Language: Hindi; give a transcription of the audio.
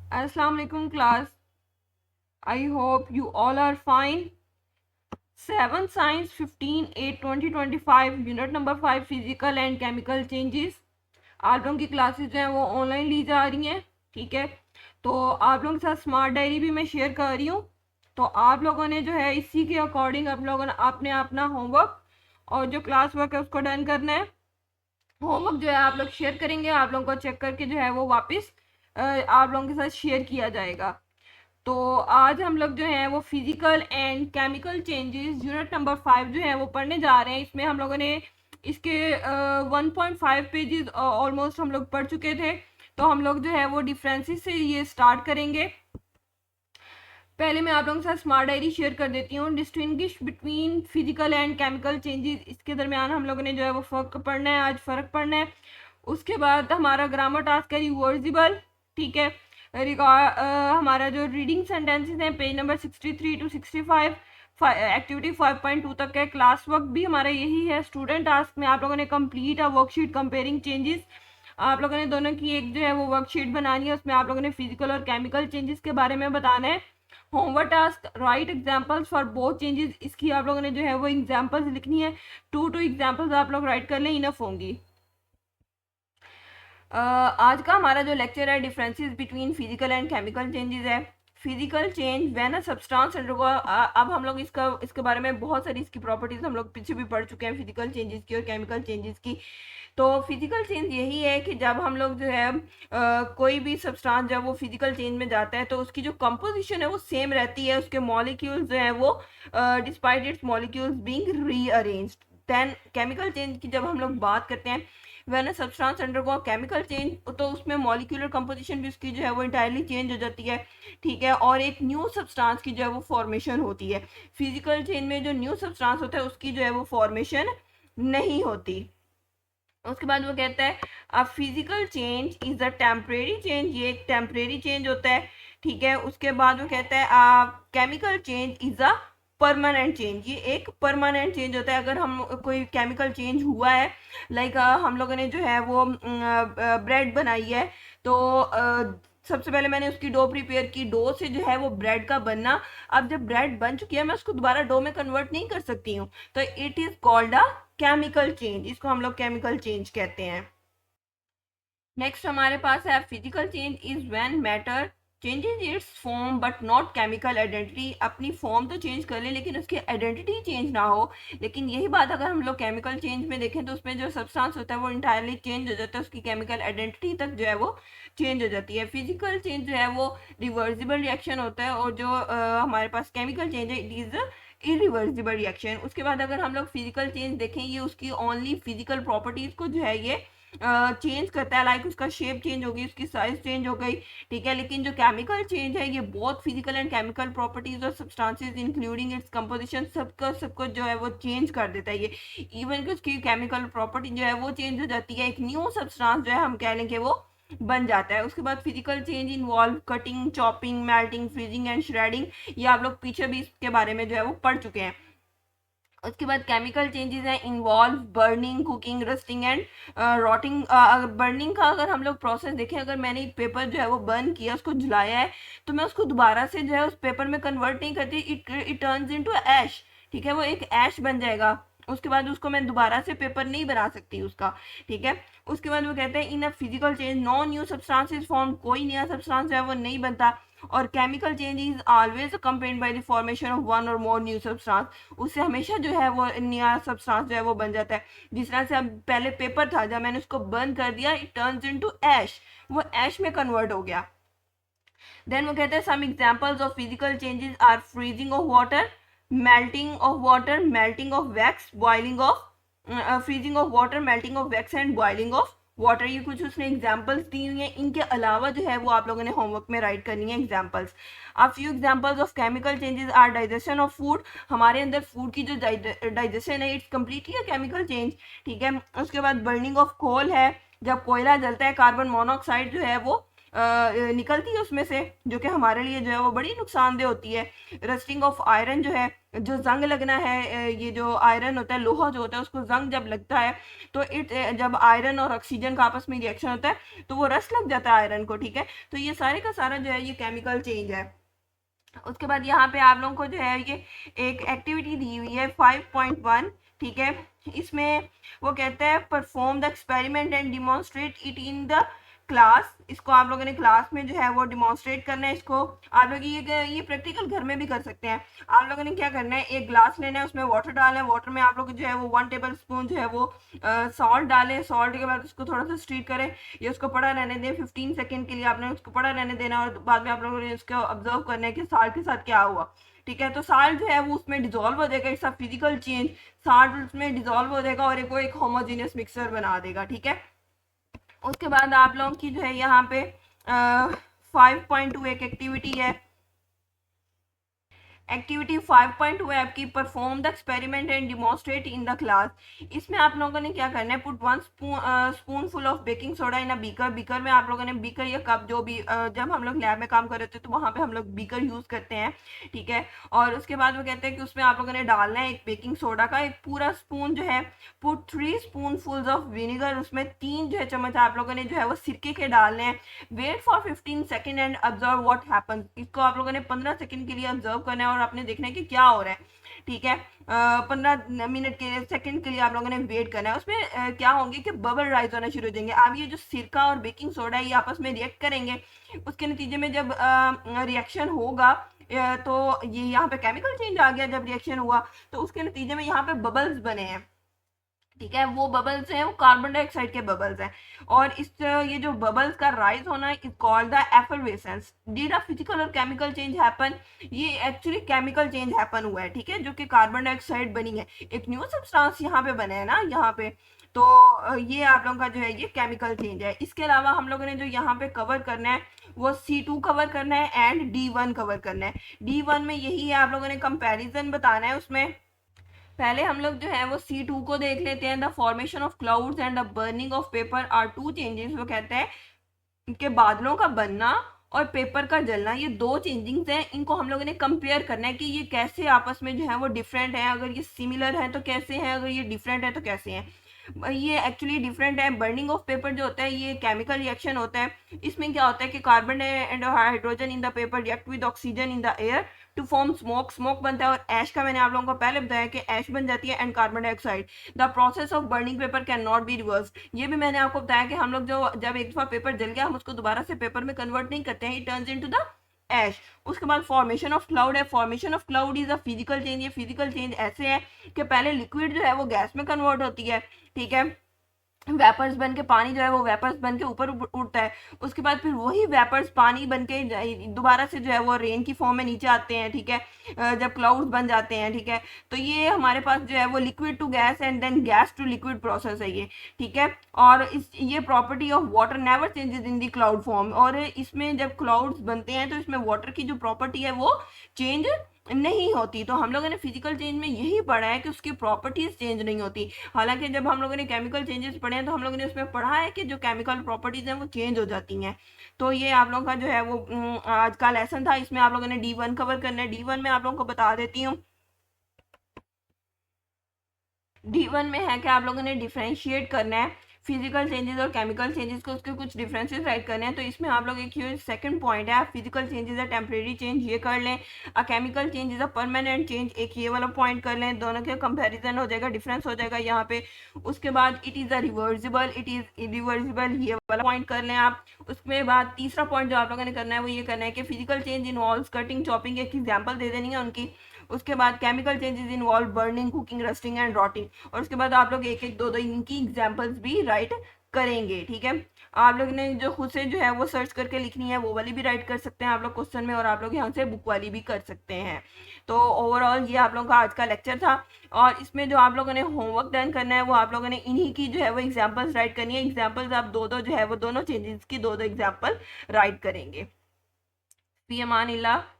Assalamu alaikum class. I hope you all are fine. 7 Science 15/8/2025 unit number 5 physical and chemical changes. आप लोगों की क्लासेस जो हैं वो ऑनलाइन ली जा रही हैं, ठीक है। तो आप लोगों के साथ स्मार्ट डायरी भी मैं शेयर कर रही हूँ। तो आप लोगों ने जो है इसी के अकॉर्डिंग आप लोगों ने अपने अपना होमवर्क और जो क्लास वर्क है उसको डन करना है। होमवर्क जो है आप लोग शेयर करेंगे, आप लोगों को चेक करके जो है वो वापस आप लोगों के साथ शेयर किया जाएगा। तो आज हम लोग जो है वो physical and chemical changes unit number 5 जो है वो पढ़ने जा रहे हैं। इसमें हम लोगों ने इसके 1.5 पेजेस ऑलमोस्ट हम लोग पढ़ चुके थे। तो हम लोग जो है वो डिफरेंसेस से ये स्टार्ट करेंगे। पहले मैं आप लोगों के साथ स्मार्ट डायरी शेयर कर देती हूँ। Distinguish between physical and chemical changes, इसके दरमियान हम लोगों ने जो है वो फ़र्क पढ़ना है, आज फ़र्क पढ़ना है। उसके बाद हमारा ग्रामर टास्क है रिवर्सिबल, ठीक है। हमारा जो रीडिंग सेंटेंसेस हैं पेज नंबर 63 to 65, एक्टिविटी 5.2 तक है। क्लास वर्क भी हमारा यही है। स्टूडेंट टास्क में आप लोगों ने कंप्लीट अ वर्कशीट कंपेयरिंग चेंजेस, आप लोगों ने दोनों की एक जो है वो वर्कशीट बनानी है। उसमें आप लोगों ने फिजिकल और केमिकल चेंजेस के बारे में बताना है। Homework task right examples for both changes, इसकी आप लोगों ने जो है वो एग्जाम्पल्स लिखनी है। 2 एग्जाम्पल्स आप लोग राइट कर लें, इनफ होंगी। आज का हमारा जो लेक्चर है differences between physical and chemical changes है। Physical change when a substance undergo, अब हम लोग इसके बारे में बहुत सारी इसकी प्रॉपर्टीज हम लोग पीछे भी पढ़ चुके हैं, फिजिकल चेंजेस की और केमिकल चेंजेस की। तो फिजिकल चेंज यही है कि जब हम लोग जो है कोई भी सब्सटेंस जब वो फिजिकल चेंज में जाता है तो उसकी जो कंपोजिशन है वो सेम रहती है, उसके मॉलिक्यूल्स जो है वो despite its molecules being rearranged. Then chemical change की जब हम लोग बात करते हैं, when a substance undergo chemical change, तो उसमें मॉलिक्यूलर कंपोजिशन भी उसकी जो है वो इंटायरली चेंज हो जाती है, ठीक है। और एक न्यू सब्सटेंस की जो है वो फॉर्मेशन होती है। फिजिकल चेंज में जो न्यू सब्सटेंस होता है उसकी जो है वो फॉर्मेशन नहीं होती। उसके बाद वो कहता है अ physical change is a temporary change, ये एक टेम्परेरी चेंज होता है, ठीक है। उसके बाद वो कहता है chemical change is a permanent change, ये एक परमानेंट चेंज होता है। अगर हम कोई केमिकल चेंज हुआ है, लाइक हम लोगों ने जो है वो ब्रेड बनाई है, तो सबसे पहले मैंने उसकी डो प्रिपेयर की, डो से जो है वो ब्रेड का बनना। अब जब ब्रेड बन चुकी है मैं उसको दोबारा डो में कन्वर्ट नहीं कर सकती हूँ, तो it is called a chemical change, इसको हम लोग केमिकल चेंज कहते हैं। नेक्स्ट हमारे पास है physical change is when matter changes it's form but not chemical identity, अपनी फॉर्म तो चेंज कर ले लेकिन उसकी आइडेंटिटी चेंज ना हो। लेकिन यही बात अगर हम लोग केमिकल चेंज में देखें तो उसमें जो सब्सटेंस होता है वो इंटायरली चेंज हो जाता है, उसकी केमिकल आइडेंटिटी तक जो है वो चेंज हो जाती है। फिजिकल चेंज जो है वो रिवर्सिबल रिएक्शन होता है, और जो हमारे पास केमिकल चेंज है इट इज इरिवर्सिबल रिएक्शन। उसके बाद अगर हम लोग फिजिकल चेंज देखें, ये उसकी ओनली फिजिकल प्रॉपर्टीज को जो है ये चेंज करता है, लाइक उसका शेप चेंज हो गई, उसकी साइज चेंज हो गई, ठीक है। लेकिन जो केमिकल चेंज है ये बहुत फिजिकल एंड केमिकल प्रॉपर्टीज और सब्सटेंसेस इंक्लूडिंग इट्स कंपोजिशन सबको जो है वो चेंज कर देता है ये। इवन कि उसकी केमिकल प्रॉपर्टी जो है वो चेंज हो जाती है, एक न्यू सब्सटेंस जो है हम कह लें कि वो बन जाता है। उसके बाद physical change involve cutting, chopping, melting, freezing and shredding, ये आप लोग पीछे भी इसके बारे में जो है वो पढ़ चुके हैं। उसके बाद केमिकल चेंजेस हैं involve burning, cooking, rusting and rotting. Burning का अगर हम लोग प्रोसेस देखें, अगर मैंने एक पेपर जो है वो बर्न किया, उसको जलाया है, तो मैं उसको दोबारा से जो है उस पेपर में कन्वर्ट नहीं करती, इट टर्न्स इनटू ऐश, ठीक है, वो एक ऐश बन जाएगा। उसके बाद उसको मैं दोबारा से पेपर नहीं बना सकती उसका, ठीक है। उसके बाद वो कहते हैं in a physical change no new substances form, कोई नया सब्सटेंस जो है वो नहीं बनता। और chemical change is always accompanied by the formation of one और मोर न्यू सब्सटेंस, उससे हमेशा जो है वो नया सब्सटेंस जो है वो बन जाता है। जिस तरह से अब पहले पेपर था, जब मैंने उसको बर्न कर दिया इट टर्न्स इनटू ऐश, वो ऐश में कन्वर्ट हो गया। देन वो कहते हैं some examples of physical changes are freezing of water, melting of water, melting of wax, boiling of, freezing of water, melting of wax and boiling of water. ये कुछ उसने एग्जाम्पल्स दी हुई हैं, इनके अलावा जो है वो आप लोगों ने होमवर्क में राइट करनी है एग्जाम्पल्स। अब few examples of chemical changes are digestion of food, हमारे अंदर फूड की जो डाइजेशन है it's completely a chemical change, ठीक है। उसके बाद बर्निंग ऑफ कोल है, जब कोयला जलता है कार्बन मोनोऑक्साइड जो है वो निकलती है उसमें से, जो कि हमारे लिए जो है वो बड़ी नुकसानदेह होती है। रस्टिंग ऑफ आयरन जो है, जो जंग लगना है, ये जो आयरन होता है, लोहा जो होता है, उसको जंग जब लगता है तो जब आयरन और ऑक्सीजन का आपस में रिएक्शन होता है तो वो रस्ट लग जाता है आयरन को, ठीक है। तो ये सारे का सारा जो है ये केमिकल चेंज है। उसके बाद यहाँ पे आप लोगों को जो है ये एक एक्टिविटी दी हुई है 5.1, ठीक है। इसमें वो कहता है perform the experiment and demonstrate it in the class. इसको आप लोगों ने क्लास में जो है वो डिमॉन्स्ट्रेट करना है। इसको आप लोग ये प्रैक्टिकल घर में भी कर सकते हैं। आप लोगों ने क्या करना है, एक ग्लास लेना है, उसमें वाटर डालना है, वाटर में आप लोग जो है वो 1 टेबल स्पून जो है वो सॉल्ट डालें। सॉल्ट के बाद उसको थोड़ा सा स्टीर करें, ये उसको पड़ा रहने दें 15 सेकेंड के लिए, आपने उसको पड़ा रहने देना और बाद में आप लोगों ने उसको ऑब्जर्व करना है कि साल्ट के साथ क्या हुआ, ठीक है। तो साल्ट जो है वो उसमें डिजोल्व हो जाएगा, it's a physical change. Salt उसमें डिजोल्व हो जाएगा और एक होमोजेनियस मिक्सचर बना देगा, ठीक है। उसके बाद आप लोगों की जो है यहाँ पे 5.2 एक एक्टिविटी है। एक्टिविटी 5.2 है आपकी, perform the experiment and demonstrate in the class. इसमें आप लोगों ने क्या करना है, put 1 spoon full of baking soda in a beaker. Beaker में आप लोगों ने बीकर या कप जो भी, जब हम लोग लैब में काम कर रहे थे तो वहाँ पे हम लोग बीकर यूज करते हैं, ठीक है। और उसके बाद वो कहते हैं कि उसमें आप लोगों ने डालना है एक बेकिंग सोडा का एक पूरा स्पून जो है। Put 3 spoon full of vinegar, उसमें 3 जो है चम्मच आप लोगों ने जो है वो सिरके के डालने हैं। Wait for 15 second and observe what happens. इसको आप लोगों ने 15 सेकेंड के लिए ऑब्जर्व करना है और आपने देखना है कि क्या हो रहा है, ठीक है। 15 मिनट के सेकंड के लिए आप लोगों ने वेट करना है। उसमें क्या होंगे कि बबल राइज होना शुरू हो जाएंगे। अब ये जो सिरका और बेकिंग सोडा है ये आपस में रिएक्ट करेंगे, उसके नतीजे में जब रिएक्शन होगा तो ये यहाँ पे केमिकल चेंज आ गया। जब रिएक्शन हुआ तो उसके नतीजे में यहाँ पे बबल्स बने हैं, ठीक है। वो बबल्स हैं, वो कार्बन डाइऑक्साइड के बबल्स हैं। और इस ये जो बबल्स का राइज होना is called the effervescence. Did a physical और केमिकल चेंज हैपन। ये एक्चुअली केमिकल चेंज हैपन हुआ है, ठीक है, जो कि कार्बन डाइऑक्साइड बनी है, एक न्यू सब्सटेंस यहाँ पे बने हैं ना यहाँ पे। तो ये आप लोगों का जो है ये केमिकल चेंज है। इसके अलावा हम लोगों ने जो यहाँ पे कवर करना है वो C2 कवर करना है एंड D1 कवर करना है। D1 में यही है, आप लोगों ने कंपैरिजन बताना है। उसमें पहले हम लोग जो है वो C2 को देख लेते हैं। The formation of clouds and the burning of paper are two changes. वो कहते हैं कि बादलों का बनना और पेपर का जलना ये 2 चेंजिंग्स हैं। इनको हम लोगों ने कंपेयर करना है कि ये कैसे आपस में जो है वो डिफरेंट है। अगर ये सिमिलर है तो कैसे हैं, अगर ये डिफरेंट है तो कैसे हैं। ये एक्चुअली डिफरेंट है। बर्निंग ऑफ पेपर जो होता है ये केमिकल रिएक्शन होता है। इसमें क्या होता है कि carbon and hydrogen in the paper react with oxygen in the air to form smoke. Smoke बनता है और ऐश का मैंने आप लोगों को पहले बताया कि ऐश बन जाती है and carbon dioxide. The process of burning paper can not be reverse. ये भी मैंने आपको बताया कि हम लोग जो जब एक दफा पेपर जल गया हम उसको दोबारा से पेपर में कन्वर्ट नहीं करते हैं, इट टर्न्स इनटू द ऐश। उसके बाद फॉर्मेशन ऑफ क्लाउड है। Formation of cloud is a physical change. ये फिजिकल चेंज ऐसे है कि पहले लिक्विड जो है वो गैस में कन्वर्ट होती है, ठीक है। वेपर्स बन के पानी जो है वो वेपर्स बन के ऊपर उड़ता है। उसके बाद फिर वही वेपर्स पानी बन के दोबारा से जो है वो रेन की फॉर्म में नीचे आते हैं, ठीक है, जब क्लाउड्स बन जाते हैं, ठीक है। तो ये हमारे पास जो है वो liquid to gas and then gas to liquid process है ये, ठीक है। और ये property of water never changes in the cloud form. और इसमें जब क्लाउड्स बनते हैं तो इसमें वाटर की जो प्रॉपर्टी है वो चेंज नहीं होती। तो हम लोगों ने फिजिकल चेंज में यही पढ़ा है कि उसकी प्रॉपर्टीज चेंज नहीं होती। हालांकि जब हम लोगों ने केमिकल चेंजेस पढ़े हैं तो हम लोगों ने उसमें पढ़ा है कि जो केमिकल प्रॉपर्टीज हैं वो चेंज हो जाती हैं। तो ये आप लोगों का जो है वो आज का लेसन था। इसमें आप लोगों ने D1 कवर करना है। D1 में आप लोगों को बता देती हूँ। D1 में है कि आप लोगों ने डिफ्रेंशिएट करना है फिजिकल चेंजेस और केमिकल चेंजेस को, उसके कुछ डिफरेंसेस राइट करने हैं। तो इसमें आप लोग एक ये सेकंड पॉइंट है, फिजिकल चेंजेस है टेम्परेरी चेंज, ये कर लें। अ chemical change is a permanent change, एक ये वाला पॉइंट कर लें। दोनों के कंपैरिजन हो जाएगा, डिफरेंस हो जाएगा यहाँ पे। उसके बाद it is a reversible, it is irreversible, ये वाला पॉइंट कर लें आप। उसके बाद तीसरा पॉइंट जो आप लोगों ने करना है वो ये करना है कि physical change involve cutting chopping, एक एग्जाम्पल दे देनी है उनकी। उसके बाद chemical changes involve burning cooking rusting and rotting. और उसके बाद आप लोग एक एक दो दो इनकी एग्जाम्पल्स भी राइट करेंगे, ठीक है। आप लोग ने जो खुद से जो है वो सर्च करके लिखनी है वो वाली भी राइट कर सकते हैं आप लोग क्वेश्चन में, और आप लोग यहाँ से बुक वाली भी कर सकते हैं। तो ओवरऑल ये आप लोगों का आज का लेक्चर था। और इसमें जो आप लोगों ने होमवर्क डन करना है वो आप लोगों ने इन्हीं की जो है वो एग्जाम्पल्स राइट करनी है। एग्जाम्पल्स आप दो दो जो है वो दोनों चेंजेस की दो दो एग्जाम्पल राइट करेंगे। फी अमान अल्लाह।